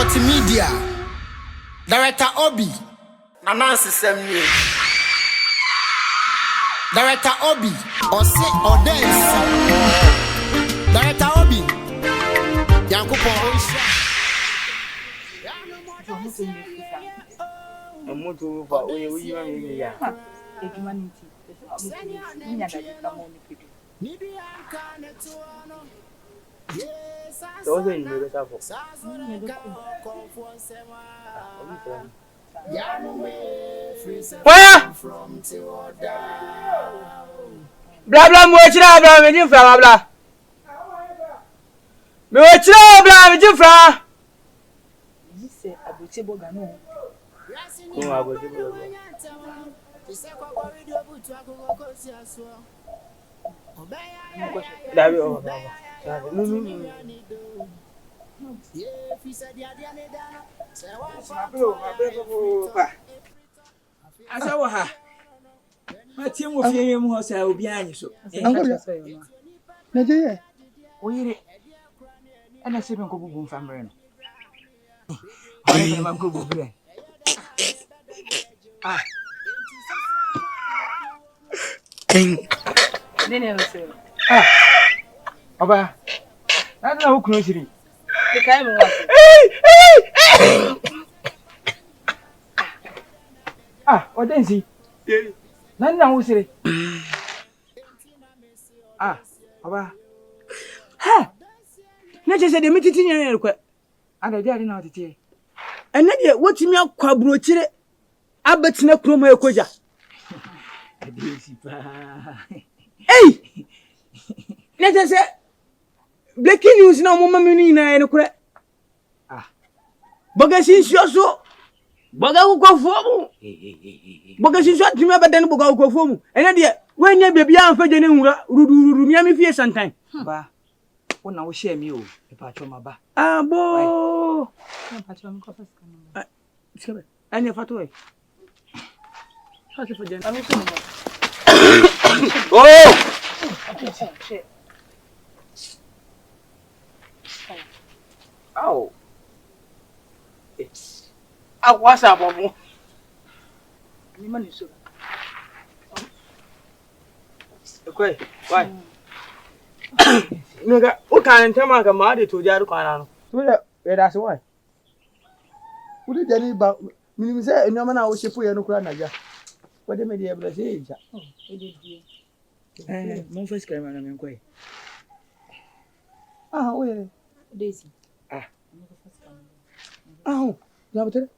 Multimedia. Director Obi. Nancy Samuel. Director Obi. Odense. Director Obi. Yankupo Oisha. Omuntu uva uyiwa mimiya. Ejumaniti. Nya da mo ni kidu. Tozo ni mebe safo. Fire! Blah blah mwechira blah meji fra blah. Mwechira blah meji fra. Yise abuche boga no. Ko abuche boga. Dabi o baba. Asawa ha. Matie mo fie mu ho sa obi anyi so. Na je Oyire. Ana se ben ko bubu mfamre no. Oyire man ko bubu re. Ah. Nene no se. Ah. Oba. Na ho kuno siri. De kai mo wase. Ah, Odense. Na ho siri. Ah, oba. Ha. Na je se de mititi nyen rekwa. Ada dia na otete. Ene de wotimi akwa brochire abetina kromo ekoja. Adesi pa. Hey! Na je se breaking news na mo mamini na ene kure. Ah. Boga sinso so. Boga ko fomu. Boga sinso atimi abadan boga ko fomu. Ene de wanya bebia amfa je ne nwura rudururu miami fie santan. Ba. Wona wo share mi o. E pa choma ba. Abo. Na pa choma ko paska no. Sabe? Anya fatu e. Hadi fa jen. Ami so no. Oh! Au. Awasa bomo. Ni mani so. Akwai, wai. Nega, o kan tama ga ma de to jaru kwana no. Wala ya da so wai. Wudi jani ba minimi se eno mana wo shefu ye no kura na ja. Wode me de bra se ja. Mon first crime na men kwai. Ah, we. Daisy. Ah. Ah, ya botere.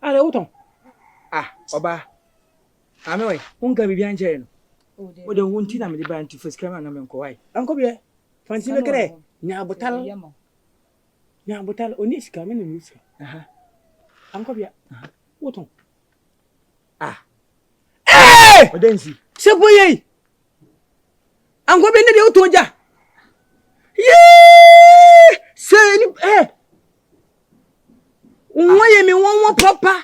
Ale uton. Ah, oba. Ame we, unka bibi anje no. O de wonti na me de ba anti first crime na men kwai. Anko bie. Fanti me kre. Nya botal. Nya botal oni sika me ni sika. Aha. Anko bie. Aha. Uton. Ah. Eh! Odensi. Sepo ye. Anko bie ne de uton ja. Yee! Say ni Unwaye mi wonwo papa.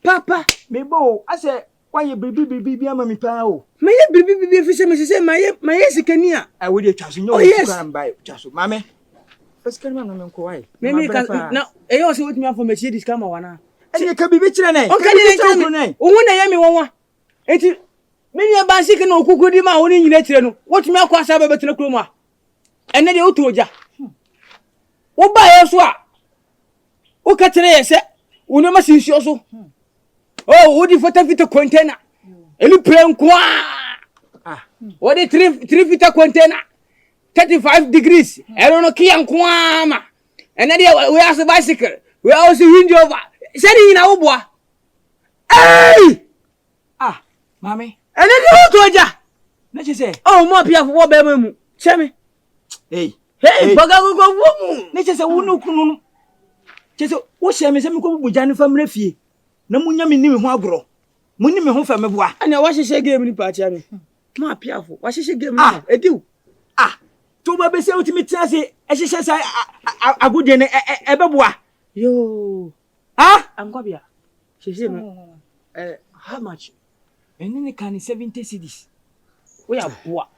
Papa. Me bo, ase waye bibi ama mi pa o. Me ye bibi fi se me se maye sikani a. I we dey twaso nyo kan bai twaso. Mame. First crime na men ko wai. Me ka na e yo se wotimi afo me chi diska ma wana. Ene ka bibi kire nei. O ka ni nei. Unwo na ye mi wonwa. Enti me ni ba sik na okukudi ma woni nyina kire no. Wotimi akwa asa ba betina krom a. Ene de otoja. Wo ba ye so a. O ka kire ye se Uno ma sinso so. Oh, wodi fita container. Elu plan kwa. Ah. Wodi 3 fita container. 35 degrees. Elo no kian kwa ma. And then we have a bicycle. We also wind over. Sending in our boy. Hey! Ah, mami. And then you toja. Na che say. Oh, mo pia for what be mu. Chemi. Hey. Baga go mu. Na che say wonu kunu. Che say wo share me say me ko buja ne famre fie. Na munya me ni me ho agoro. Munni me ho fa me boa. Ana wa hye game ni pa chia me. Ma pia for. Wa hye game ni. Ediu. Ah. To ba be say utimi tia say e hye say agode ne e beboa. Yo. Ah, Ankobia. Hye me. How much? Eni ne kan 70 cedis. We ya boa.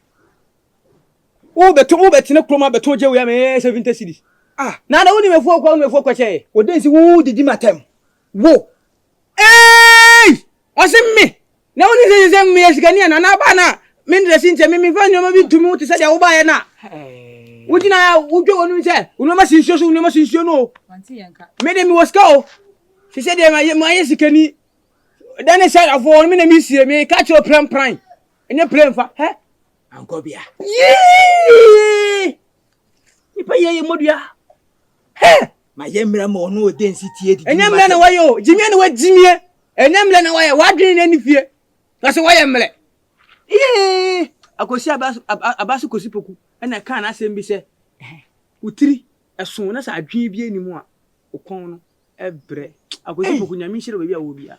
Wo beto na kroma beto je we ya me 70 cedis. Na na woni mefuo kwa che. Odensi wo didi matem. Wo. Osimmi. Na woni se me yesikani na na ba na. Me ndresi nche me fa nyoma bi tumi uti se dia wo ba ye na. Wujina ya wudwo wonu se. Unoma sinsuo no. Wanti yanka. Me de mi woska o. Se se dia ma yesikani. Dane side afọ me na mi sie me ka che pran. Enye pran fa. Ankobia. Ipa ye modua. Ma yemra mo no Odensi tie didi. Enye mle na wayo, jimie na wajimie. Enye mle na wayo, wadwene na ni fie. Na se waye mle. Akosi abasu kosi poku. Na kan na asem bi se. Utiri eson na sa adwen bi animu a. Okon no ebre. Akosi poku nyame hire baby a wo bia.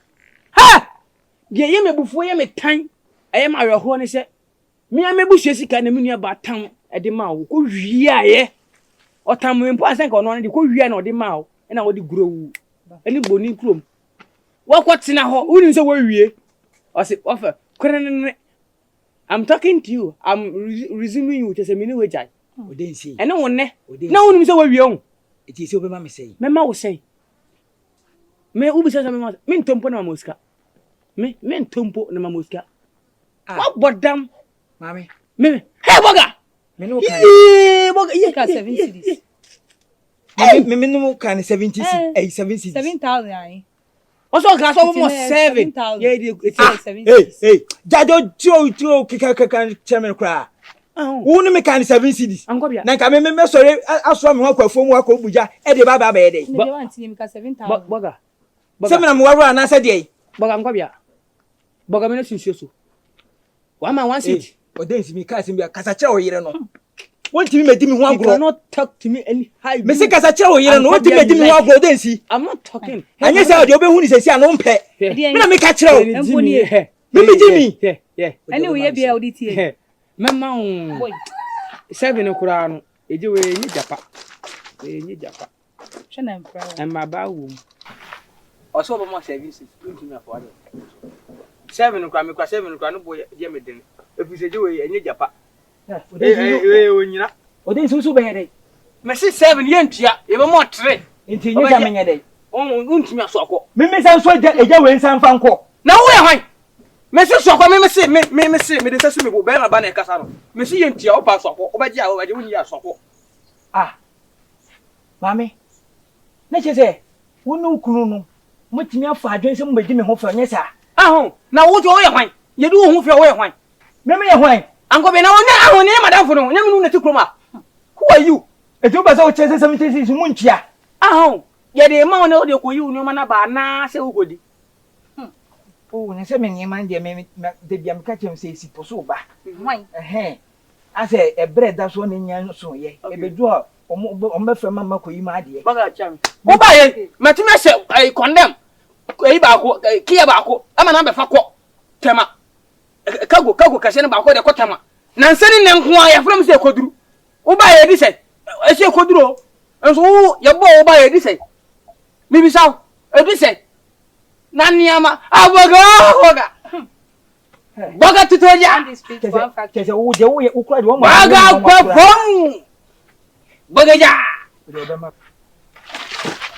Die ye mebufuo ye metan. Eye ma werho ne se. Me amebu sika na me nua ba tan e de ma wo. Ko hwia ye. Otamu mpo asan ka ono ne de ko hwia na ode ma wo. E na wo de growu. Eni boni krom. Wo kwatena ho, uni se wo hwie. Ose offer. I'm talking to you. I'm resuming you to say me no wejai. Odensi. Ene wonne. Na uni se wo hwie ho. Eti se obema me sei. Mema wo sei. Me ubi se mema. Me ntompo na mamoska. Me ntompo na mamoska. What bodam? Mami. Me. Hey boga. Me no kan. Boga, You can 7 cities. Me no kan 70 cities. 7 cities. 7,000 ai. Also can so almost 7. Yeah, it's 7 Hey, cities. hey. Jado tio kika chairman kra. Wo no me kan 7 cities. Ankobia. Na ka me sori aso me ho kwafo mu akobuja e de baba ba ye de. Ne de wanti mi ka 7,000. Boga. Se me na mo waro na sa de. Boga ankobia. Boga me no sinsuo. One man one seat. Odensi mi ka simbi kasa kire o yire no. Won't me di me ho You agro. cannot talk to me any high. Me se kasa kire o yire no, won't me di me ho agro Odensi. I'm not talking. Anya say de obehu ni sesi ano mpe. Me na me ka kire o. Me Jimmy. Yeah. Anyway, you be audit. Mema on. 7 okura no. Eje we ni japa. Ni japa. Shana mpra. And my ba wo. Also be more services. Don't me for that. 7 okura me kwa 7 okura no boy je me den. Efuseje we ni japa. Onyina. Odensi so be here. Me se 7 ye ntua. Ye be more 3. Nti nya menye de. Untumi aso akọ. Me san so eja we nsan fa nko. Na wo ye hwan? Me se so akọ me se me de sese me bo be na ba na kasa no. Me se ye ntia o pa so akọ. O ba ji a o ba ji woni ya so akọ. Mami. Na chese, wonu kunu no. Motimi afa adwen se mbedi me ho fa nya sa. Ahun, na wo jo ye hwan? Ye du wo ho fa wo ye hwan? Me ye hwan? Anko be na wonya ahun ni madam fo no. Nya me nu na ti kroma. Who are you? Ejo ba so chese 76 mu ntia. Ahun, ye de ma wona o de ko yi unu ma na ba na se wo godi. Oh, na se me nyema de me de bia me ka chem se si poso ba. Why? Ase e breda so ne nya so ye. E bedu a ombe fe mama ko yi ma de. Baga cham. Wo ba ye, matimi se ai condemn. Ko yi ba ko, kiya ba ko. Ama na be fa ko. Tema. Kago kase ne ba ko de ko tema. Na nsani ne nko a ya from se koduru. Wo ba ye di se. E se koduru. Enso wo ye bo wo ba ye di se. Mi bi saw. E di se. Na niama aboga. Boga tutoja. Chese wo de wo ye ukura de wo ma. Baga kwafom. Boga ja.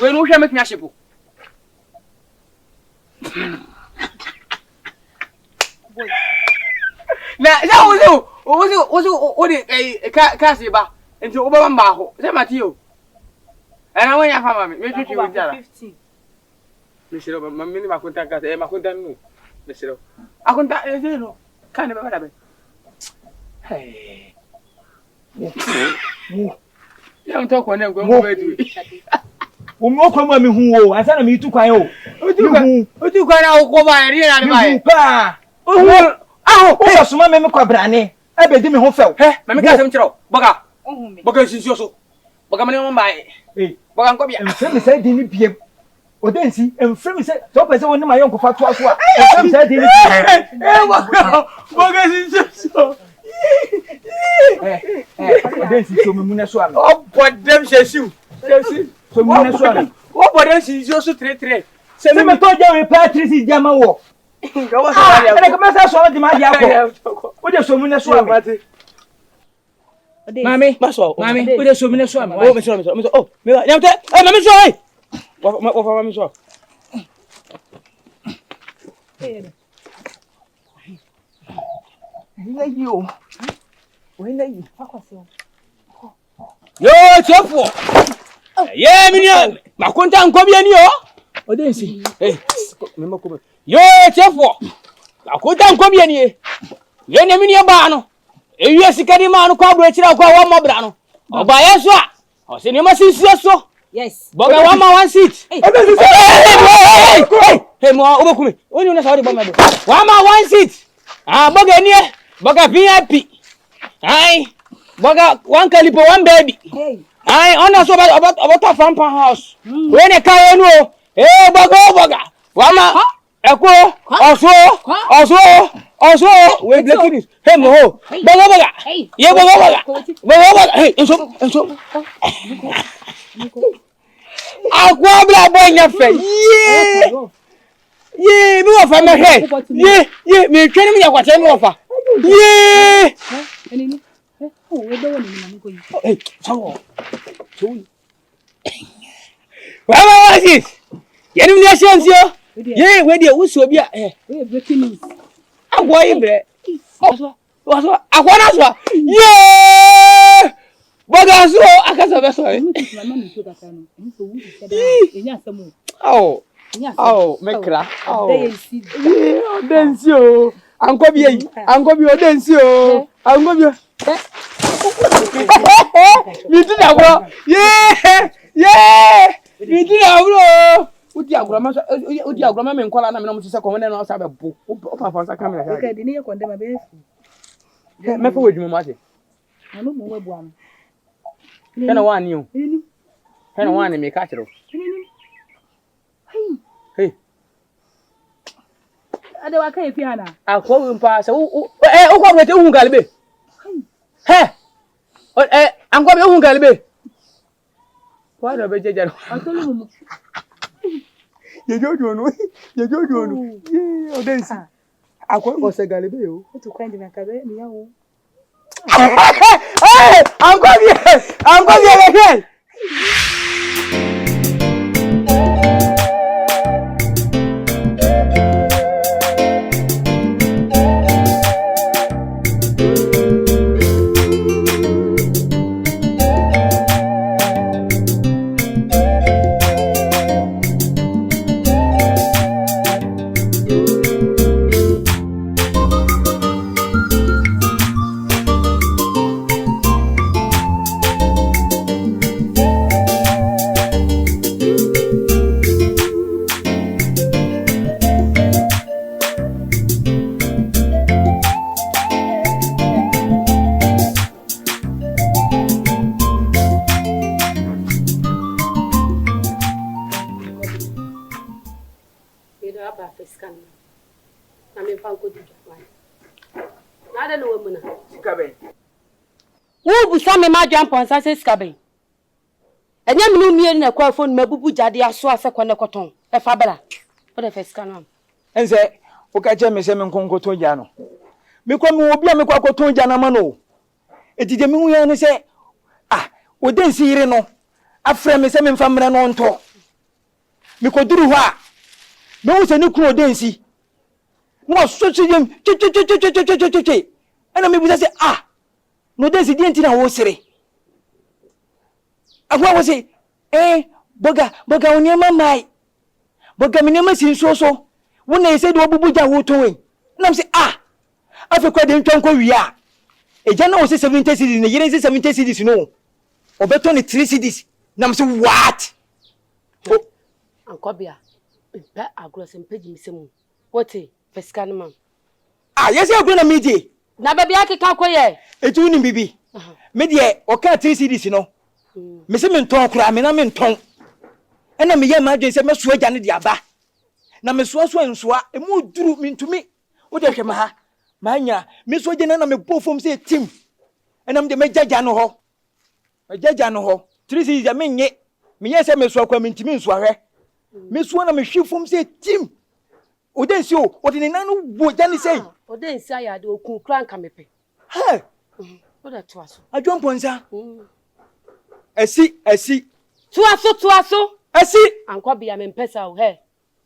We no hwe make me ashepo. Na za wo de ka se ba. Enti wo ba mba ho. Se Matio. Ana wo nya fama me twetwe wo jara. 15. Mesiro mammi ni makunta ka ma kunta nu. Mesiro. Akunta no. Kan be bada be. Hey. Ya mto ko ne ngwe mo bedu. O mo ko ma mi hu o, ansa na mi tu kwan o. Otu kwan na ko ba ri na ba e. Pa. O so ma me kwa brane. E be di mi ho few. Ma me ka sem kiro. Boga. Ohun me. Boga sinsi so. Boga me mo ba e. Boga nko bia. Em se di ni biem. Odensi, em frame se so pese woni ma yonko fa to aso a. Em se di ni biem. Boga sinsi so. Odensi so me muna so am. O bodem shesiu. So me muna so am. O bodem sinsi so 33. Se me to je we patrice jama wo. Ga wo so ya. Ene ko mesa so di ma dia ko. O de so muna so am. Mami, mami, we dey so me so am. Oh, me so. Oh, me. Eh, mami so. Hey. What mami so? You. When are you? Yo, chefo. Yeah, me ni. Makonta nkobi ani o. Odensi. Eh, me mako. Yo, chefo. Makonta nkobi ani e. Ye ne me ni ba no. Ewie sika di ma no kwa bro chira kwa wa mobra no. Oba yeso a. O se ni ma sisi so. Yes. Boga wa ma one seat. Hey, mo obekumi. Oni una sawadi bomba do. Wa ma one seat. Ah, boga ni e. Boga VIP. Ai. Boga one calipo one baby. Hey. Ai, ona so about a farm house. We ne kai enu o. Eh, boga. Wa ma eko oso we bleki this. Hey mo ho. Boga. Ye boga. Hey, enso. Akwa bla boy nya fe. Ye, mi wo fa me he. Ye, me twene mi yakwate mi wo fa. Ye. Enini. Oh, we do woni na nko yi. Hey, sawo. Wa this. Ye ni asiancio. Ye, we dey wuso bia We breaking news. Akwa ibre. Waso akwa na so. Ye! Boga so akasa be so. Oh, mekra. Odensi o. Ankobi odensi o. Ankobi. Mi ti da bro. Yeah. Mi ti da bro. Udi agro me nkola na me no mo se ko wona na o sa be bo. O papa sa camera. Okay, di ni ye konde ma be fu. Me fa wedwuma ma ase. Anu mo webu am. Hena wani o. Hena wani me ka kiro. Hey. Ade wa kan efi ana. Akwa wi mpa se o kwa bete hu galbe. He. Angwa be hu galbe. Kwa do be jeje no. Atolu mu. Ye jojo no. Ye odensi. Akwa o se galbe o. O to kwa ndi na kabe ni yawo. Hey, angwa be. Wo busa me ma dwan ponsa se skaben. Enya me no mie na kwa phone mabubu jade aso ase kone koton. E fa bela. Wo de fe scan Ense, o ka che me se me nkonkoton ja no. Me kwa me obi a me kwa koton ja na ma no. Etije me hu ya ne se odensi yire no. Afre me se me mfa mre no nto. Me koduru ho a. Me hu se ni kru odensi. Mo so chiyem che. Ana me busa se no odensi di entina wo sere. Agwa wo se boga onyema mai. Boga minema sinsoso. Wona yese de obubuja wo to wen. Na se afi kwa de ntwan kwa wi a. Eja na wo se 70 cedis na yere se 70 cedis no. Obeto ni 3 cedis. Na se what? Ankobia. Pe agro se mpegi misemu. Wote feskan man. Yese agro na meje. Na baby akeka koye. Etu ni bibi. Me de o ka 3 cedis no. Me se me nton kura me na me nton. Ena me ye ma dwen se me so agya ne de aba. Na me so nsoa emu duru mintumi. Wo de hwe ma ha. Manya me so agya na me bofom se tim. Ena me de me jagya no ho. Me jagya no ho. 3 cedis ya me nye. Me ye se me so akwa mintimi nso ahwe. Me so na me hwefom se tim. Odensi o de ne nanu bo jani sei. Odensi aya de okun kran ka mepe. Hey. What a twasso. Adwan ponsa. Esi. Twasso. Esi. Anko bia me mpesa o he.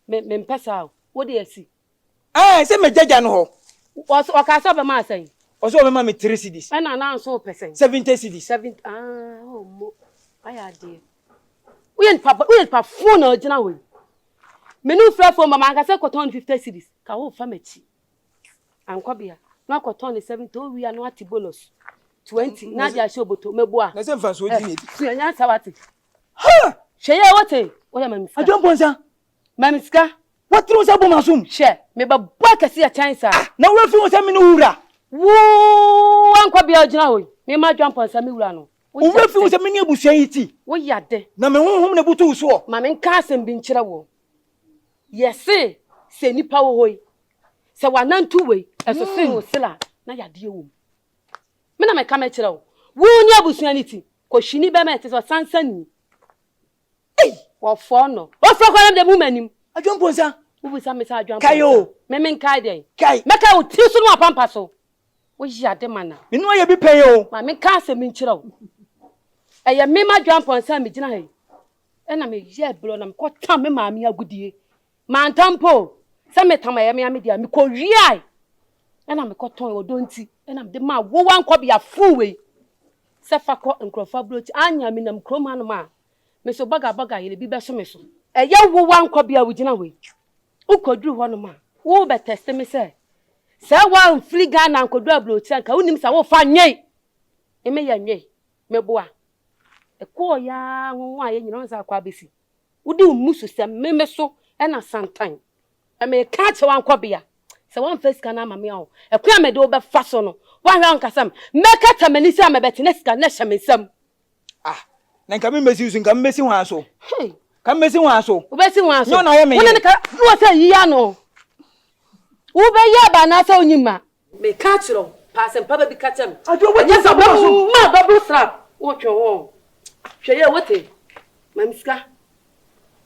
Me mpesa o. What do you see? Se me jaja no ho. O ka so be ma asan. O so be ma me 3 cedis. E na na so person. 70 cedis. 70. Oh mo. Aya de. We pa phone o gina we. Me no fra phone mama ka say koton 50 cedis. Ka wo fa machi. Anko bia. No koton 70 o wi anu ati bonus. 20 na dia show boto meboa. Na se mfa so di ni. So nya sawati. Ha! Sheye wote. Wo ya mamisa. Adwan ponsa. Mamisa. What throws up on assume? She me ba boa kasi a chance. Na we fi won me no wura. Wo anko bia ogina we. Me ma dwan ponsa me wura no. We fi won me ni abusuan yi ti. Wo ya de. Na me honhom na butu so. Ma me nka asem bi nkyere wo. Yese se nipa wo hoyi. Se wanantu we eso sen wo sila na ya de wo. Me na me ka me kyere wo. Wo ni abusuan ni ti. Ko hwini be ma te so sansani. Wo fo no. Wo fo kwa dem mu manim. Adwan ponsa. Wo bu sa me sa adwan. Kayo. Me nka de. Kai. Me ka wo ti so no apampa so. Wo ya de mana. Me no ye bi pay o. Ma me ka asem bi nkyere wo. Eye me ma adwan ponsa me gina he. E na me ye bro na me ko tam me ma me agudie. Ma ntampo. Se me tam ye me dia me ko wiai. E na me ko ton odonti. E na me de ma wo wan ko bia fu we. Se fa ko nkrofa brochi anya me nam kroma no ma. Me so baga ye bi be so me so. Eye wo wan ko bia wo gina we. Ukoduru ho no ma. Wo be test me se. Se wa mfli ga na nkodu abrochi anka unim sa wo fa nyei. E me ya nyei. Me boa. Eko ya nwa ye nyina nsa kwa besi. Wudi umusu se me so e na santan. E me ka che wan ko bia. Se wan face kana ma me o. Eko ya me de obe fa so no. Wa hwa nkasam. Me ka tamani se amebeti ne sika na hyemensam. Na nka me mesi usu nka me mesi hwan so. Hey. Ka me mesi hwan so. Ubesi hwan so. Nyo na ye me. Wona ka wo se yiya no. Ube ye ba na se onyima. Me ka chiro. Pass and papa bi ka chem. Adwo wo je Sabro so. Ma double strap. Wo twe wo. Hwe ye wote. Mamiska.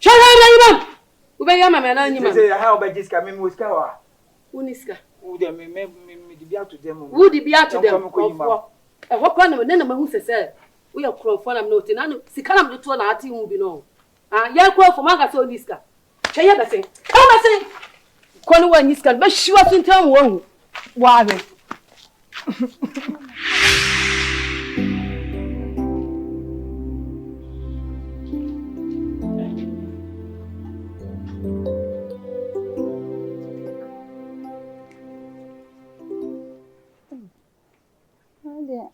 Hwe ye imam. Ube ye ma me na onyima. Say ha obajiska me muska wa. Uniska. Wo de me di bia to dem. Wo di bia to dem. E ho kwa na me na mahu sese. Wo ye krofo na me no te na no sika na me to na ati hu bi no. Ye krofo ma ga se oniska. Hwe ye bese. Ka bese. Kono wa niska be hwiwa tuntam wo hu. Wa he.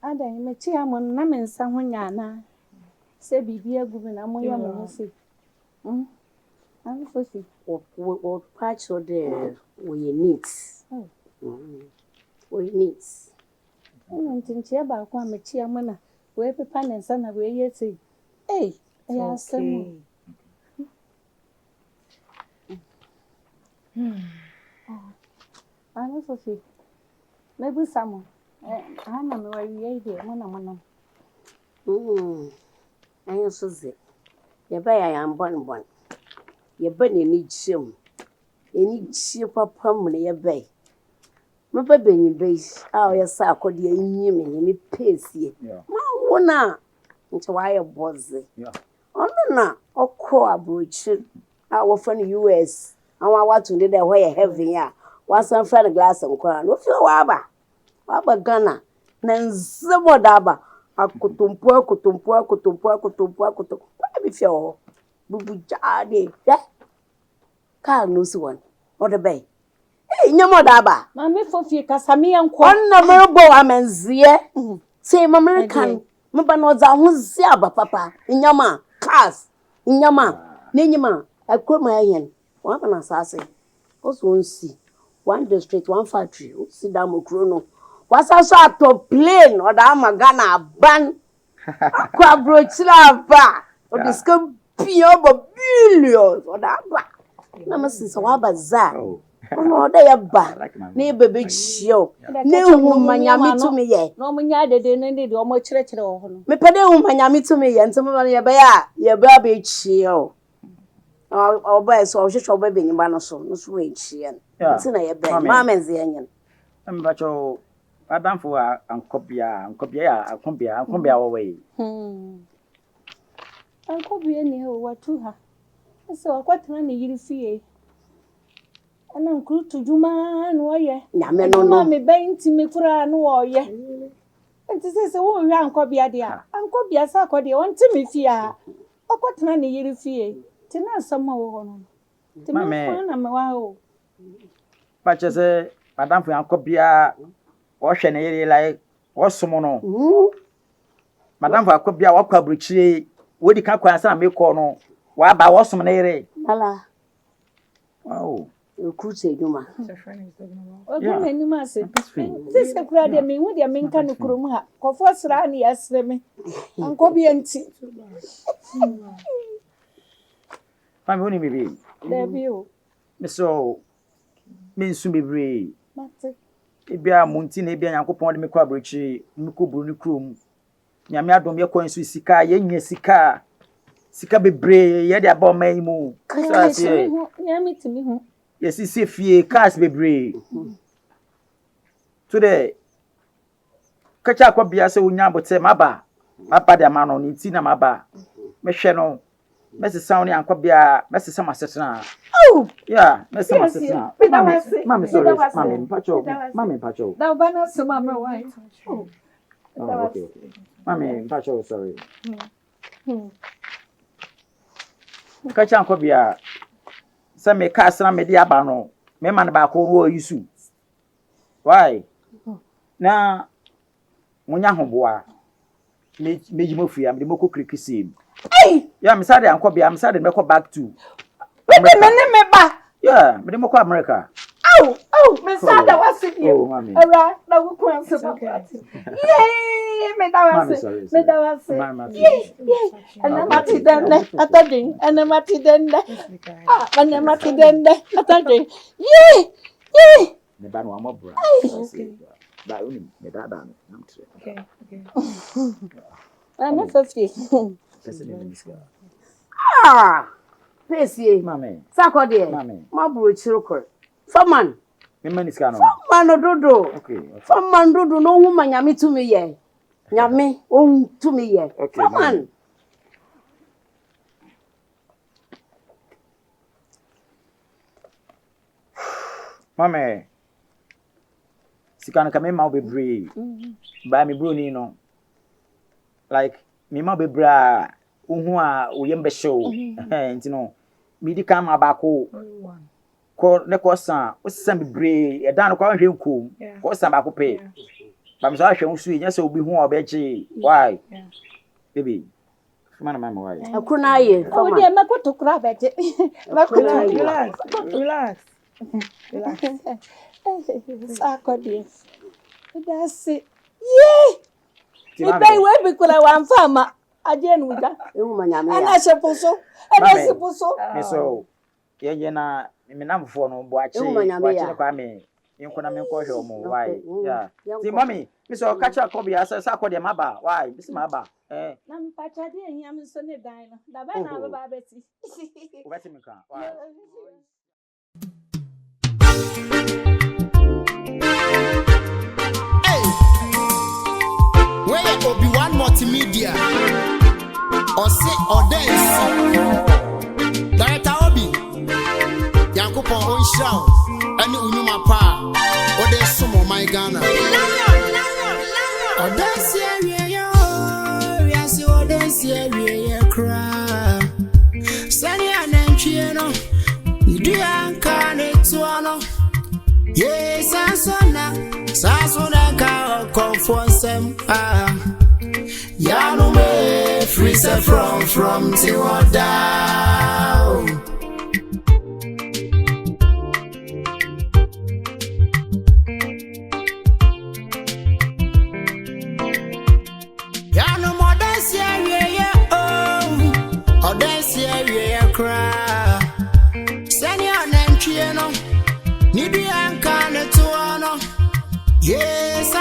Ada me chi amon na me nsa ho nya na se bibia gubi na mo ya mo se am so si or patch or there we needs we needs ntinche ba kwa me chi amona we pepa ne nsa na we yesi ya samu am so si me bu samu ana me wa wiye de mona ayo so ze ye ba ya bon ye ba ne ni gyem eni gyie papa mu ne ye ba me ba benyi be a o ye sa akode anyi me ne pesie ma wona nti wa ye boze ono na okọ abrochi a wo fa ne US anwa watunde de ho ye heaven ya wasan fa ne glass nkwa no fi wa ba Ghana na nzemo daba akutumpu bi fi o bubu jade ka no si won o de bay nyamo daba ma me fofi kasame yanko onna me bo amanzie say mamre kan me ba no za ho zia ba papa nyama cars nyama nenyima akroma yen wa ba na sase oso nsi one district one factory o si da mokro no wasa so ato plane o da magana ban akwa brochira ba o diska pio bo billions o da ba na masisa wa baza ono da ya ba na bebe chio na hu manyame to me ye no munya dede ne de o mo kire o ho no me pede hu manyame to me ye ntemo ye ba ya ba be chio o ba so o hwehwe ba benyi ba no so we chie nti na ye ba ma menze yenyen Mbacho Madam for ankobia away. Uncle be any what to her. So what money you see? And uncle to Juma and Waya. Nyame no no. Me bang to me for an warrior. And this is a woman, Uncle Biadia. Uncle Biasako, they want to me fear. Or what money you fear? Tina some more. Wow. But you say, Madam for ankobia, wash an area like what's someone. Madam for ankobia, what publicly, would you come and make corner? Why about what's some area? Ala. Oh. You could say, Duma. This is a crowd. I mean, with your main can of Kuruma. Coffers ran yes, me. Uncle Bianti. I'm only maybe. There you. Miss O. Means to be brave. Ebia Montin, Ebia, Uncle Pond, Miquabrichi, Mukubru, Crum. Yamia don't be a coin Swiss Sika, Yen Sika. Sika be brave, yet about my move. Yammy to me. Yes, it's if ye cast be brave. Today, catch up what be a so nyambo say maba. Papa de man on Tina Maba. Meshano. Messi Sound and Cobia, Messi Sama Sesna. Oh, yeah, Messi Sesna. Mammy, sorry, Mammy Pacho, Mammy Pacho. Now, Banner, so Mamma White. Oh, okay. Mammy Pacho, sorry. Catch up Cobia. Some may cast some media bano. Me man back over you. Why? Now, Munyahoboa. Make you move free. I'm the Moko Creek sim. Hey! Yeah, I'm sorry, I'm sorry, me go back to. Yeah, me go America. Oh, Miss Sada was it you? Oh, mommy. Alright, now we can support. Yay! Me that was it. Yay! And I'm at it then, attending, and I'm at it then. And I'm at it then, attending. Yay! The band one more bra. That only me that done. Okay. I'm not 50. Ah! Pesi, Mammy. Sakode, Mammy. Mabru Chiroko. Faman. Me man is gone. Man dodo. Okay. Faman dodo no woman yami to me ye. Yami to me ye. Okay. Faman. Mammy. Sikana kame ma be brave. Ba me bro ni no. Like me ma be bra uhu a oyembe show. Nti no. Me di kan ma ba ko. Ko ne ko san, o san be brave. E dan ko hwe nkom. Ko san ba ko pe. Ba me so ahwe nsu nya se obi hu obeje. Why? Baby. Fuma na why? Akuna ye. Oh, dear, my go to crab at it. Relax. Sakode. That's it. Yay! Me pay we because I want farmer. Again with that. Woman yami. And I suppose so. And I suppose so. Me so ye na me namfo no bo ache kwa me yenko na me ko hwe mo why yeah see mommy me so catch up Kobe asa Sakode maba why this maba na mpacha de enyam so ne dan no da ba na ba beti o beti me kan why Hey, where Obi-Wan Multimedia or say or dance Director Obi Yankopon Onshao any Unuma Pa or there's some of my Ghana or dance area yes or dance area cry Sunny and Enchiano do Anka yes, Sasona ka comfort sem ya no me freeze from till down ya no more dance area oh dance area cry send your name chieno Nibi anka netuano yes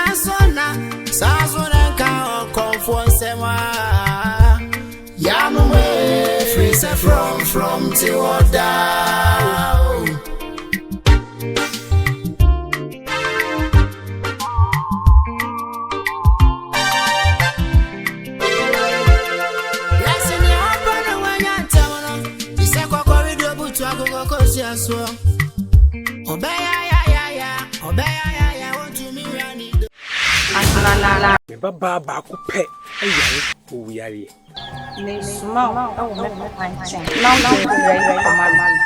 sasona ka comfort sema ya no me freeze from till down Abusia so. Obeya, want to me rani. Me baba ba ko pe ayare o wiare. Ne small. Oh, me panchen. Now ready for man.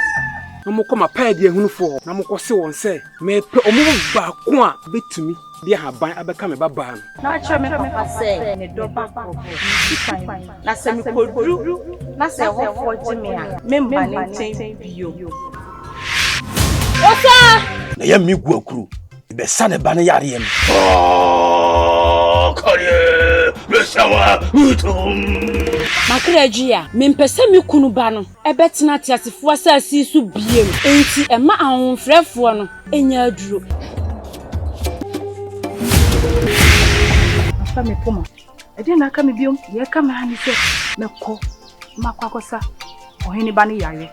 Na mo koma pa de ehunufo na mo ko se won se me pe o mo ba ko a betumi de haban abeka me baba no. Na acha me papa say ne do ba ko. Na se me kodru na se wo foji me a me mba ne ten bio. Osa na ya mi gu akuru be sa ne ba ne yare yam. Kare le sawa utum. Makrejia me mpese me kunu ba no ebetena tiasefo asasi so biem enti ema ahonfrefo no enya aduro. Afa me poma ede na aka me biom ye ka ma hani se me ko makwakosa oheni ba ne yare.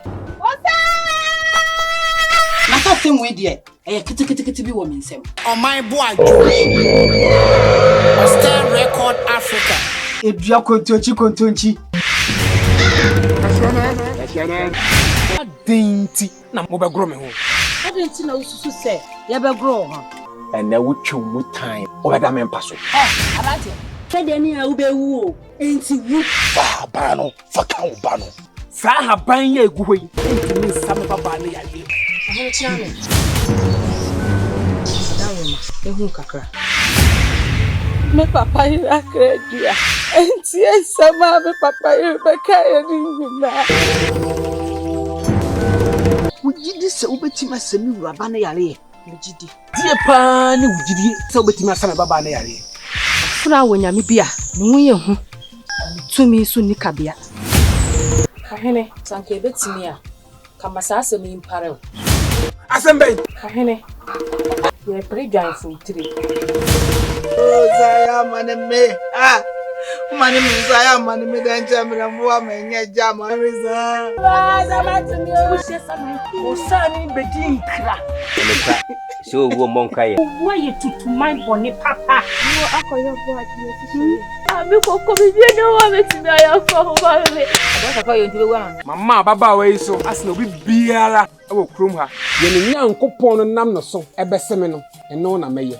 Na ka tem we de e kitikiti bi wo me nsem. On my boy. Star Record Africa. Edua kontonchi. Adenti na mo be gro me ho. Adenti na ususu se ye be gro ho. Ene wo twum time o be da me mpa so. Abate. Kede ni a wo be wu o. Enti wu. Fa ba no, fa ka wo ba no. Sa haban ye egu hoyi. Enti me sa me baba ne yare. Ahun chiame. Ehun kakra. Me papa yi akredua. Enti esama me papa yi be kai ni nyina. Wujidi se ubeti masemi wuraba na yare. Wujidi. Die pa ni wujidi se obetimi asa me baba ne yare. Fura wonyame bia ne ho ye hu. Tumi so ni kabia. Kahene Sanke betimi a kama sa asemi impare. Asembe. kahene. Ye predwan fu 3. Zaya maneme. Mani mzaya mani midancha mramwa menye jama miza. Osani bedi nkra. So wo monkaye. Wo ye tutu man boni papa. Wo akoyo bo adie. Abi koko bibi ne wo betimi ayafo ba me. Adaka ka yo ntibe wa. Mama baba wa yi so asna obi biara e wo krom ha. Ye ne nyankopon no nam no so ebeseme no eno na meye.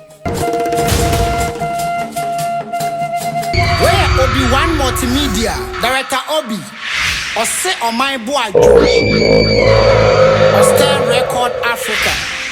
Where Obi-Wan Multimedia, Director Obi, or say on my boy, Star Record Africa.